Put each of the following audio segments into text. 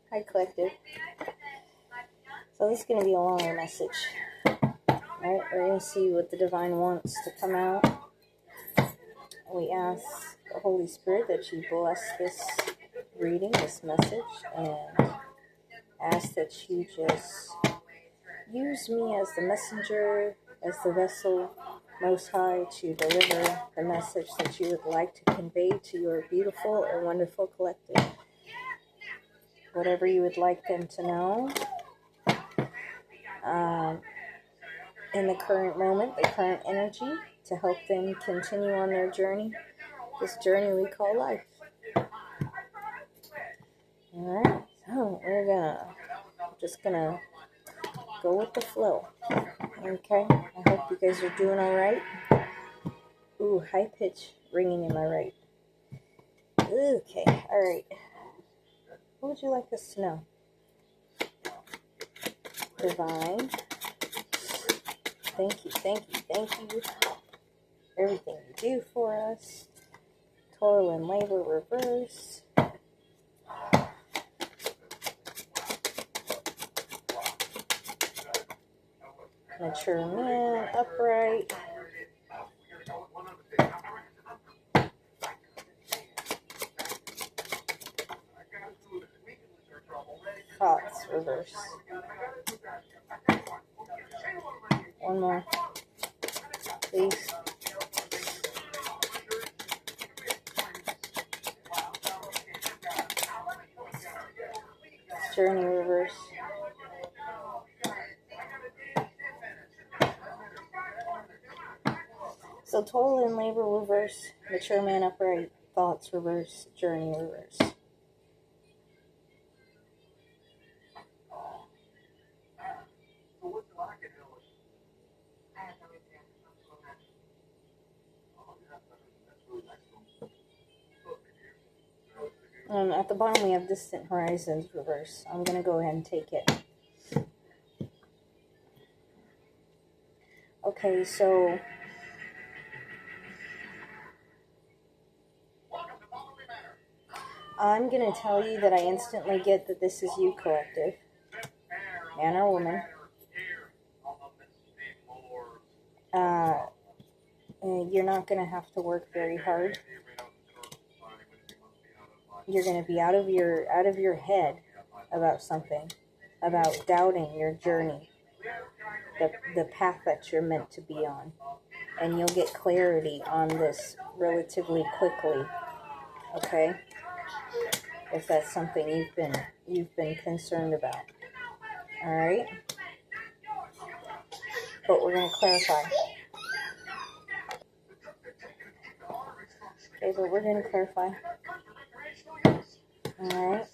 Hi, Collective. So this is going to be a longer message. Alright, we're going to see what the Divine wants to come out. We ask the Holy Spirit that you bless this reading, this message, and ask that you just use me as the messenger, as the vessel, Most High, to deliver the message that you would like to convey to your beautiful and wonderful collective. Whatever you would like them to know in the current moment, the current energy, to help them continue on their journey, this journey we call life. Alright, so we're just gonna go with the flow. Okay, I hope you guys are doing alright. Ooh, high pitch ringing in my right. Okay, alright. What would you like us to know? Divine. Thank you, thank you, thank you. Everything you do for us. Toil and labor reverse. Mature man, upright. Thoughts, reverse. One more, please. Journey, reverse. So toil and labor, reverse. Mature man, upright. Thoughts, reverse. Journey, reverse. At the bottom we have distant horizons, reverse. I'm going to go ahead and take it. Okay, so I'm going to tell you that I instantly get that this is you, collective. Man or woman. You're not going to have to work very hard. You're going to be out of your head about something, about doubting your journey, the path that you're meant to be on, and you'll get clarity on this relatively quickly. Okay, if that's something you've been concerned about. All right, but we're going to clarify. Okay, but we're going to clarify. All right.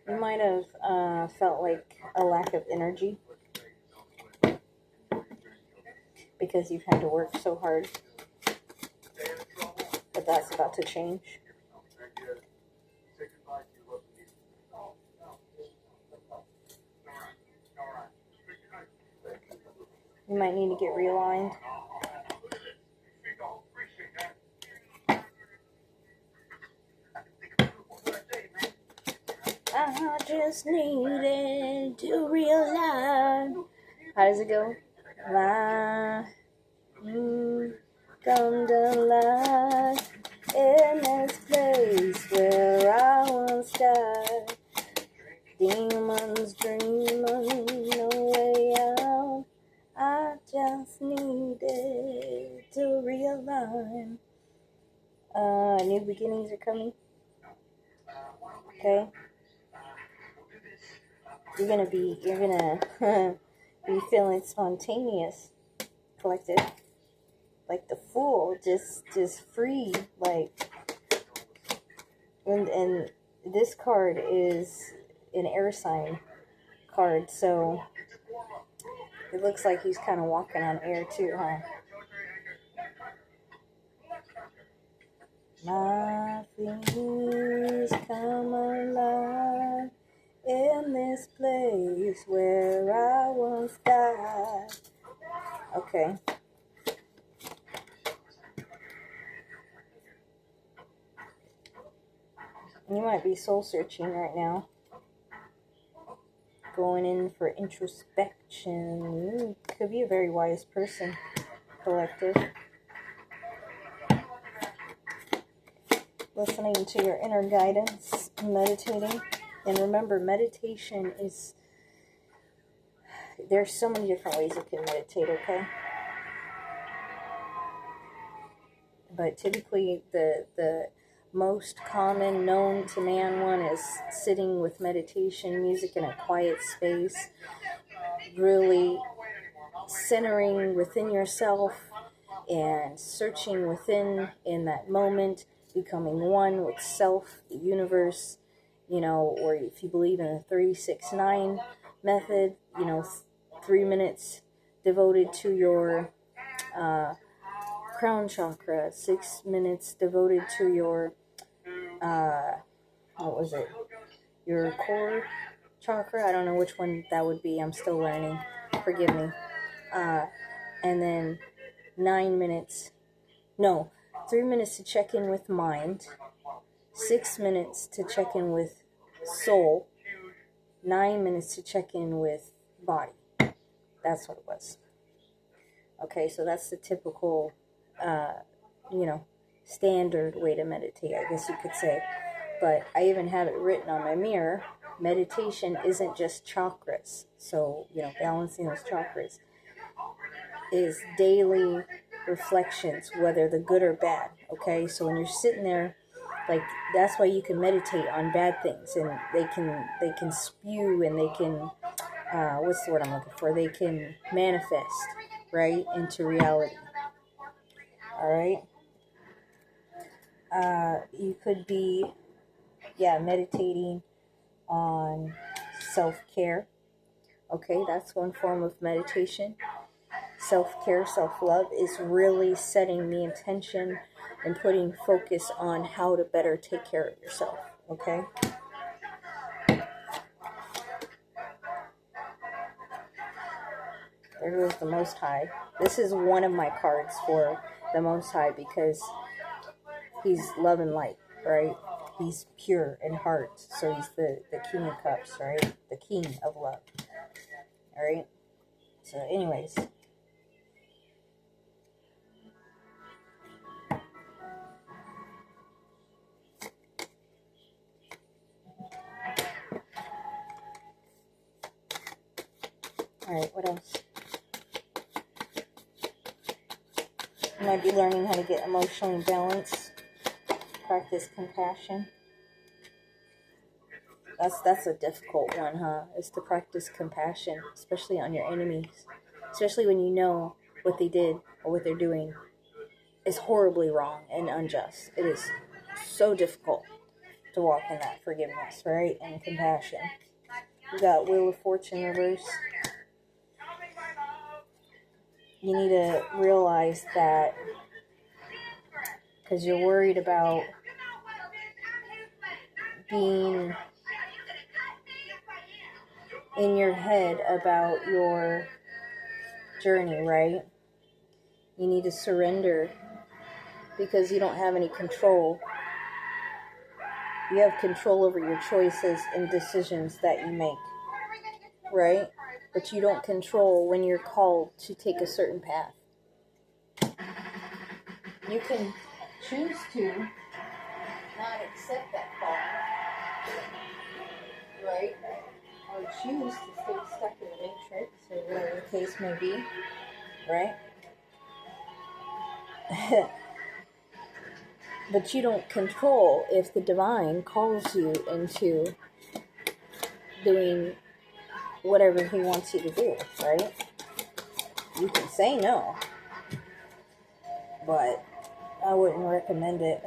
You might have felt like a lack of energy because you've had to work so hard, but that's about to change. You might need to get realigned. I just needed to realign. How does it go? Come to life in this place where I once died. Demons dreaming, no way out. I just needed to realign. New beginnings are coming. Okay. You're gonna be feeling spontaneous, collective, like the Fool, just free, like. And this card is an air sign card, so It looks like he's kind of walking on air too, huh? My things come alive in this place where I once died. Okay. You might be soul searching right now. Going in for introspection. Could be a very wise person, collective. Listening to your inner guidance, meditating. And remember, meditation is, there's so many different ways you can meditate, okay? But typically the most common known to man one is sitting with meditation music in a quiet space, really centering within yourself and searching within in that moment, becoming one with self, the universe, you know, or if you believe in the 3-6-9 method, you know, 3 minutes devoted to your crown chakra, 6 minutes devoted to your your core chakra. I don't know which one that would be. I'm still learning. Forgive me. And then 3 minutes to check in with mind, 6 minutes to check in with soul, 9 minutes to check in with body. That's what it was. Okay, so that's the typical, standard way to meditate, I guess you could say. But I even have it written on my mirror. Meditation isn't just chakras. So, balancing those chakras is daily reflections, whether the good or bad. Okay, so when you're sitting there, like, that's why you can meditate on bad things, and they can spew, and they can what's the word I'm looking for? They can manifest right into reality. All right. You could be, meditating on self-care. Okay, that's one form of meditation. Self-care, self-love is really setting the intention and putting focus on how to better take care of yourself. Okay. There goes the Most High. This is one of my cards for the Most High because he's love and light, right? He's pure in heart, so he's the King of Cups, right? The King of Love. All right? So anyways. All right, what else? You might be learning how to get emotionally balanced. Practice compassion. That's a difficult one, huh? Is to practice compassion, especially on your enemies. Especially when you know what they did or what they're doing is horribly wrong and unjust. It is so difficult to walk in that forgiveness, right? And compassion. We got Wheel of Fortune reverse. You need to realize that because you're worried about being in your head about your journey, right? You need to surrender because you don't have any control. You have control over your choices and decisions that you make, right? But you don't control when you're called to take a certain path. You can choose to not accept that call, right? Or choose to stay stuck in the matrix, or whatever the case may be, right? But you don't control if the divine calls you into doing whatever he wants you to do, right? You can say no, but I wouldn't recommend it.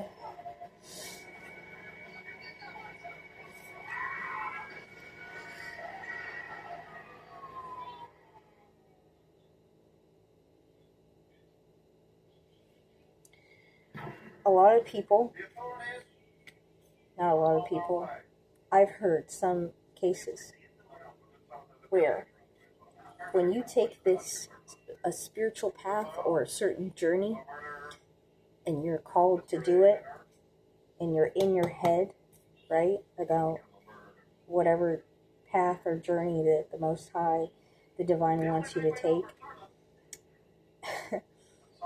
a lot of people, not a lot of people, I've heard some cases where when you take a spiritual path or a certain journey, and you're called to do it, and you're in your head, right, about whatever path or journey that the Most High, the Divine, wants you to take.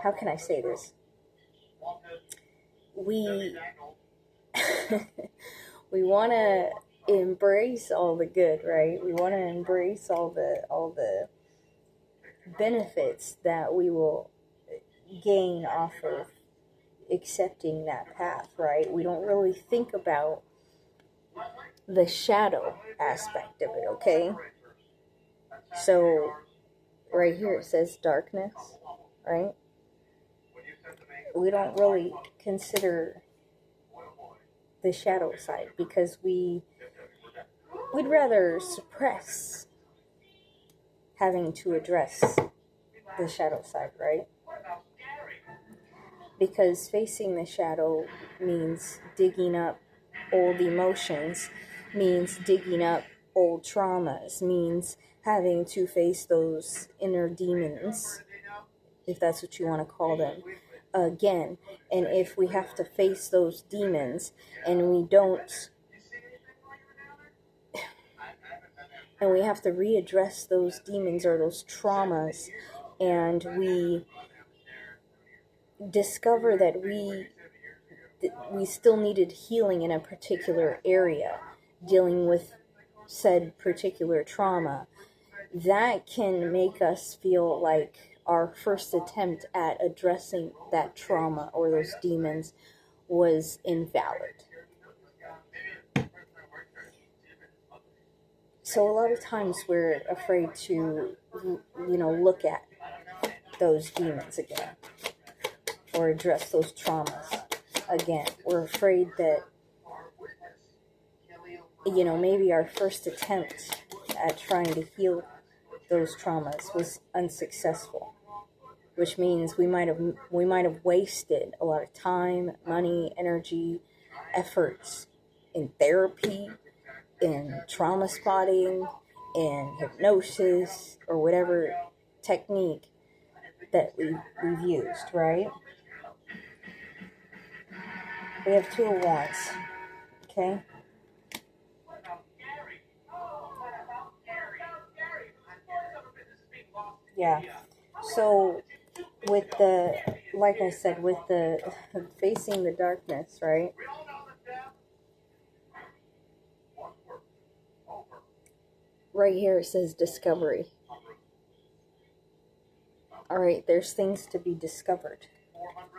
How can I say this? We we want to embrace all the good, right? We want to embrace all the benefits that we will gain off of accepting that path, right? We don't really think about the shadow aspect of it, okay? So right here it says darkness, right? We don't really consider the shadow side because we'd rather suppress having to address the shadow side, right? Because facing the shadow means digging up old emotions, means digging up old traumas, means having to face those inner demons, if that's what you want to call them, again. And if we have to face those demons and we don't, and we have to readdress those demons or those traumas, and we discover that we still needed healing in a particular area, dealing with said particular trauma, that can make us feel like our first attempt at addressing that trauma or those demons was invalid. So a lot of times we're afraid to, look at those demons again or address those traumas again. We're afraid that, maybe our first attempt at trying to heal those traumas was unsuccessful, which means we might have wasted a lot of time, money, energy, efforts in therapy, in trauma spotting, in hypnosis, or whatever technique that we've used, right? We have 2 of Wands, okay? Yeah. So with like I said, with the facing the darkness, right? Right here it says discovery. All right, there's things to be discovered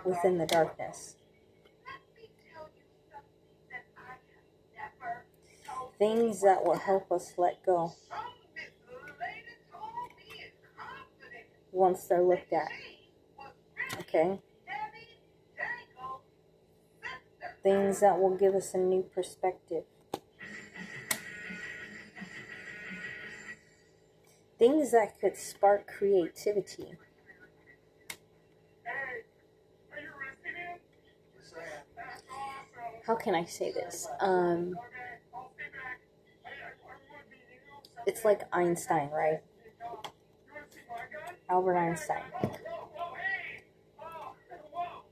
within the darkness. Things that will help us let go once they're looked at. Okay? Things that will give us a new perspective. Things that could spark creativity. How can I say this? It's like Einstein, right? Albert Einstein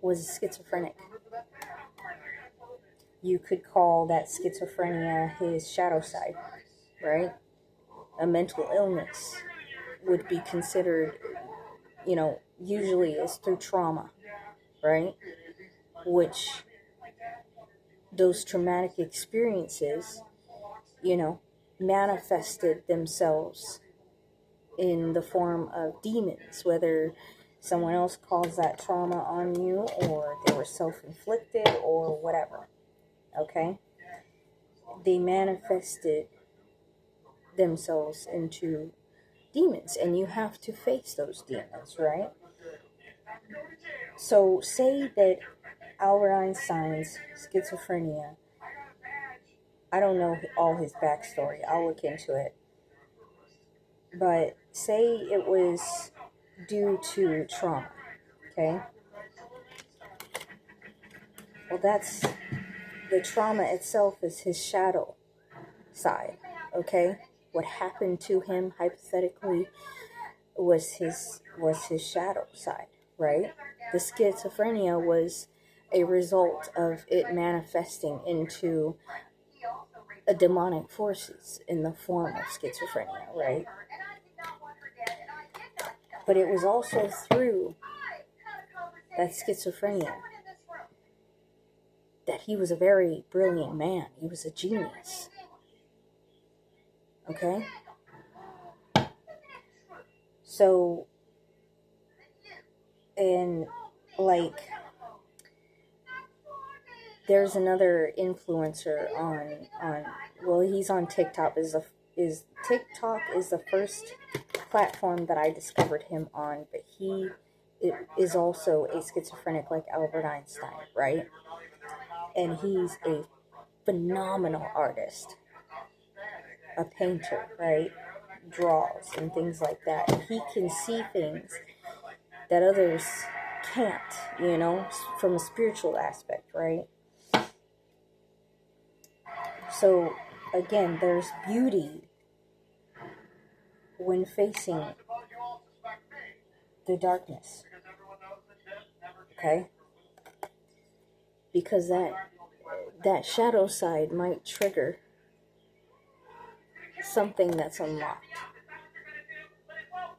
was schizophrenic. You could call that schizophrenia his shadow side, right? A mental illness would be considered, usually is through trauma, right? Which those traumatic experiences, manifested themselves in the form of demons, whether someone else calls that trauma on you or they were self-inflicted or whatever, okay? They manifested themselves into demons, and you have to face those demons, right? So say that Albert Einstein's schizophrenia, I don't know all his backstory, I'll look into it, but say it was due to trauma, okay? Well, that's the trauma itself is his shadow side, okay? What happened to him hypothetically was his shadow side, right? The schizophrenia was a result of it manifesting into a demonic forces in the form of schizophrenia, right? But it was also through that schizophrenia that he was a very brilliant man. He was a genius. Okay? So, and like, there's another influencer on well, he's on TikTok. TikTok is the first platform that I discovered him on, but he is also a schizophrenic like Albert Einstein, right? And he's a phenomenal artist, a painter, right? Draws and things like that. And he can see things that others can't, you know, from a spiritual aspect, right? So, again, there's beauty when facing the darkness, okay? Because that shadow side might trigger something that's unlocked,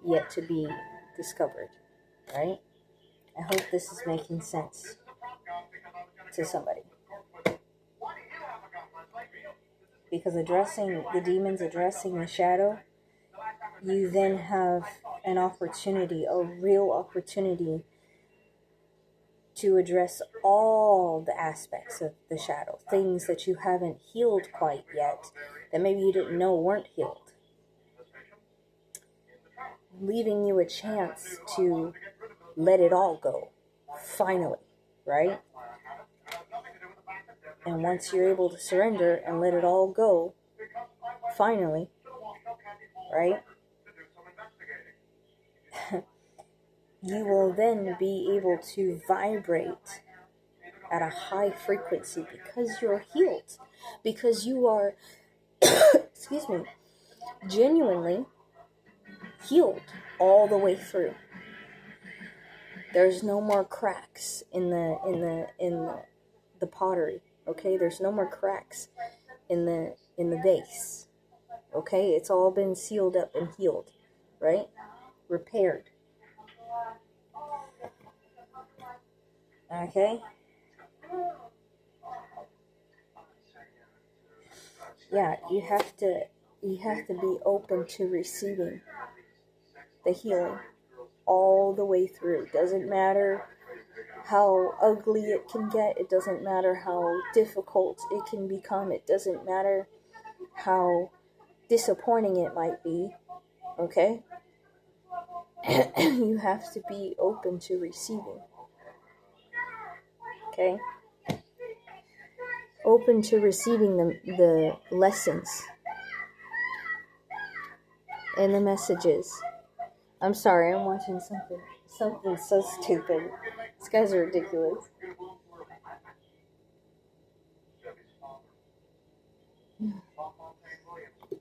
yet to be discovered, right? I hope this is making sense to somebody. Because addressing the demons, addressing the shadow, you then have an opportunity, a real opportunity, to address all the aspects of the shadow, things that you haven't healed quite yet, that maybe you didn't know weren't healed, leaving you a chance to let it all go, finally, right? And once you're able to surrender and let it all go, finally, right? You will then be able to vibrate at a high frequency because you're healed, because you are, excuse me, genuinely healed all the way through. There's no more cracks in the pottery, okay? There's no more cracks in the vase, okay? It's all been sealed up and healed, right? Repaired. Okay? Yeah, you have to be open to receiving the healing all the way through. Doesn't matter how ugly it can get. It doesn't matter how difficult it can become. It doesn't matter how disappointing it might be. Okay? You have to be open to receiving. Okay? Open to receiving the lessons and the messages. I'm sorry, I'm watching something so stupid. These guys are ridiculous. I'm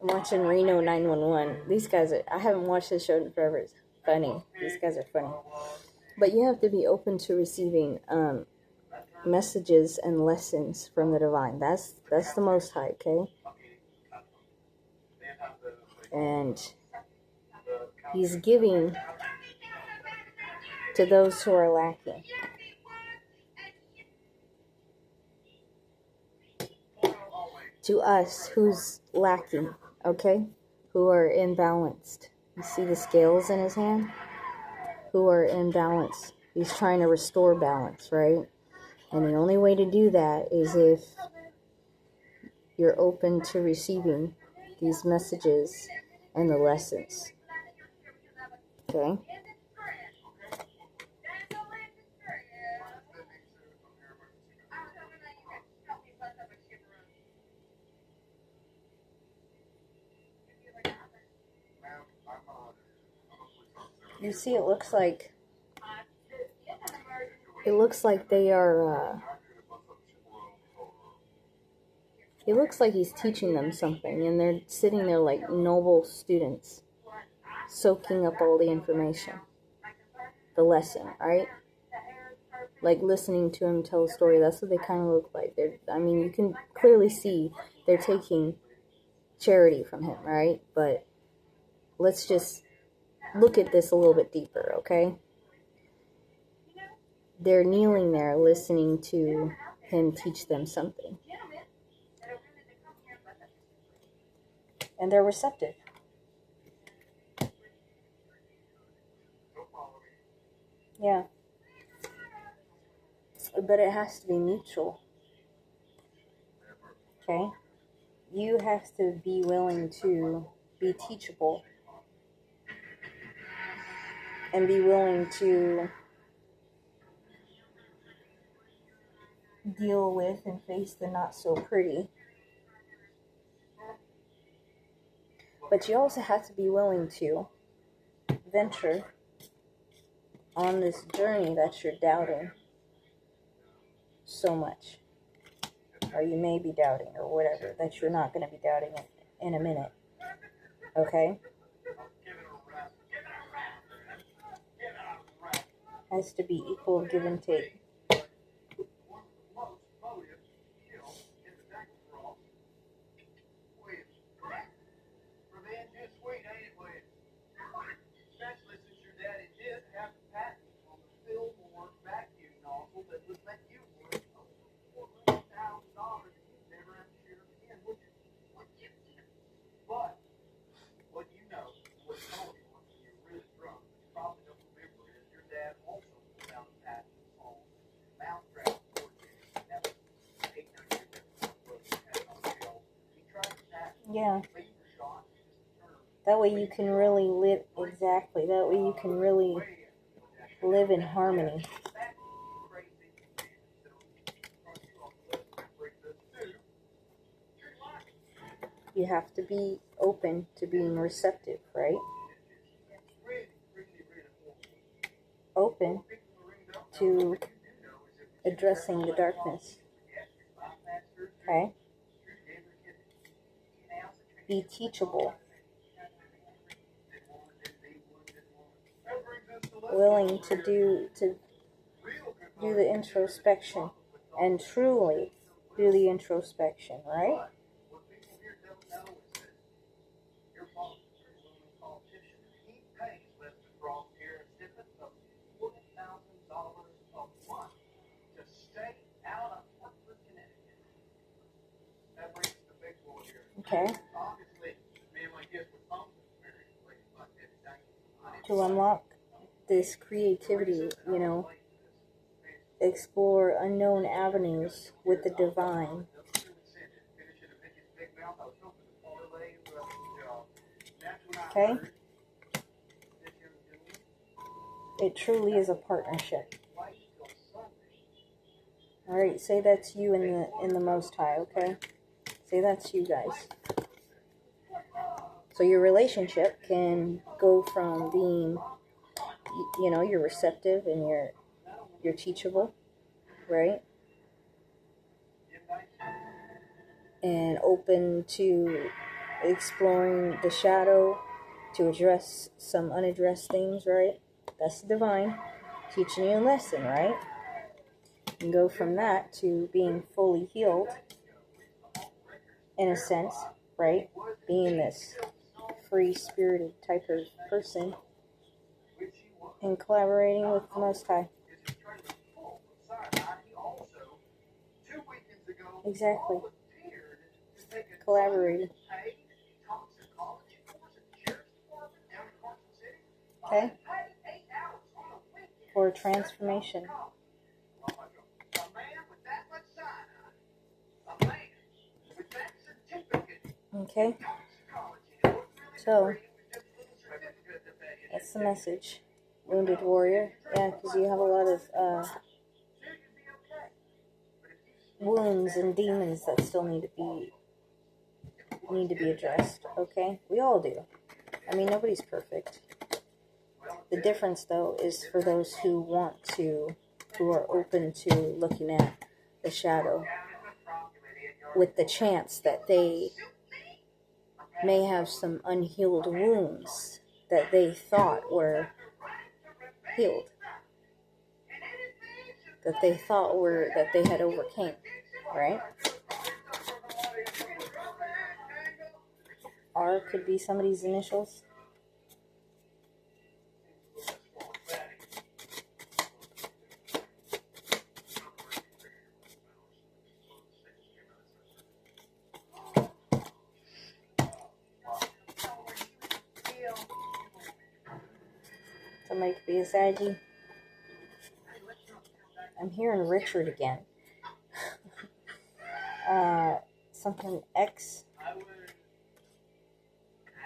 watching Reno 911. These guys I haven't watched this show in forever. It's funny. These guys are funny. But you have to be open to receiving messages and lessons from the divine. That's the Most High, okay? And He's giving to those who are lacking. To us who's lacking, okay? Who are imbalanced. You see the scales in his hand? Who are imbalanced. He's trying to restore balance, right? And the only way to do that is if you're open to receiving these messages and the lessons. Okay? You see, it looks like they are He looks like he's teaching them something, and they're sitting there like noble students, soaking up all the information, the lesson, right? Like listening to him tell a story. That's what they kind of look like. You can clearly see they're taking charity from him, right? But let's just look at this a little bit deeper, okay? They're kneeling there listening to him teach them something. And they're receptive. Yeah. But it has to be mutual. Okay? You have to be willing to be teachable and be willing to deal with and face the not so pretty. But you also have to be willing to venture on this journey that you're doubting so much. Or you may be doubting, or whatever, that you're not going to be doubting in a minute. Okay? Has to be equal give and take. Yeah. That way you can really live, exactly, that way you can really live in harmony. You have to be open to being receptive, right? Open to addressing the darkness. Okay? Be teachable. Willing to do the introspection and truly do the introspection, right? Okay. To unlock this creativity, explore unknown avenues with the divine. Okay? It truly is a partnership. Alright, say that's you in the Most High, okay? Say that's you guys. So your relationship can go from being, you're receptive and you're teachable, right? And open to exploring the shadow to address some unaddressed things, right? That's the divine teaching you a lesson, right? And go from that to being fully healed, in a sense, right? Being this free-spirited type of person and collaborating with the Most High. Exactly. Collaborating. Okay? For transformation. Okay? So, that's the message. Wounded warrior. Yeah, because you have a lot of wounds and demons that still need to be addressed. Okay? We all do. Nobody's perfect. The difference, though, is for those who are open to looking at the shadow with the chance that they may have some unhealed wounds that they thought were healed, that they thought were, that they had overcame, right? R could be somebody's initials. Somebody could be a Saggy. I'm hearing Richard again. Something X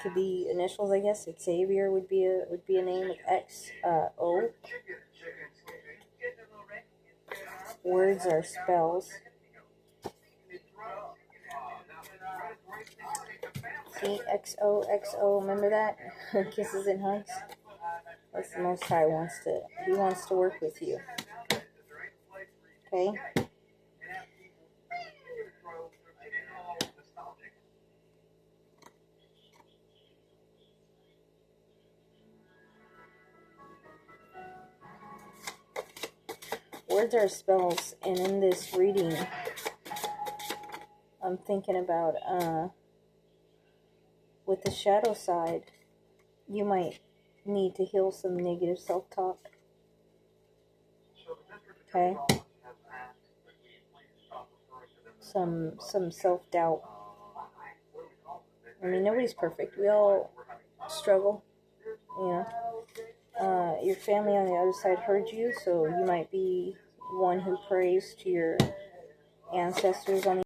could be initials, I guess. Xavier would be a name with X. O. Words are spells. See, XOXO. Remember that? Kisses and hugs. That's the Most High wants to. He wants to work with you. Okay. Words are spells, and in this reading, I'm thinking about with the shadow side, you might need to heal some negative self-talk. Okay? Some self-doubt. I mean, nobody's perfect. We all struggle, you know. Your family on the other side heard you, so you might be one who prays to your ancestors on the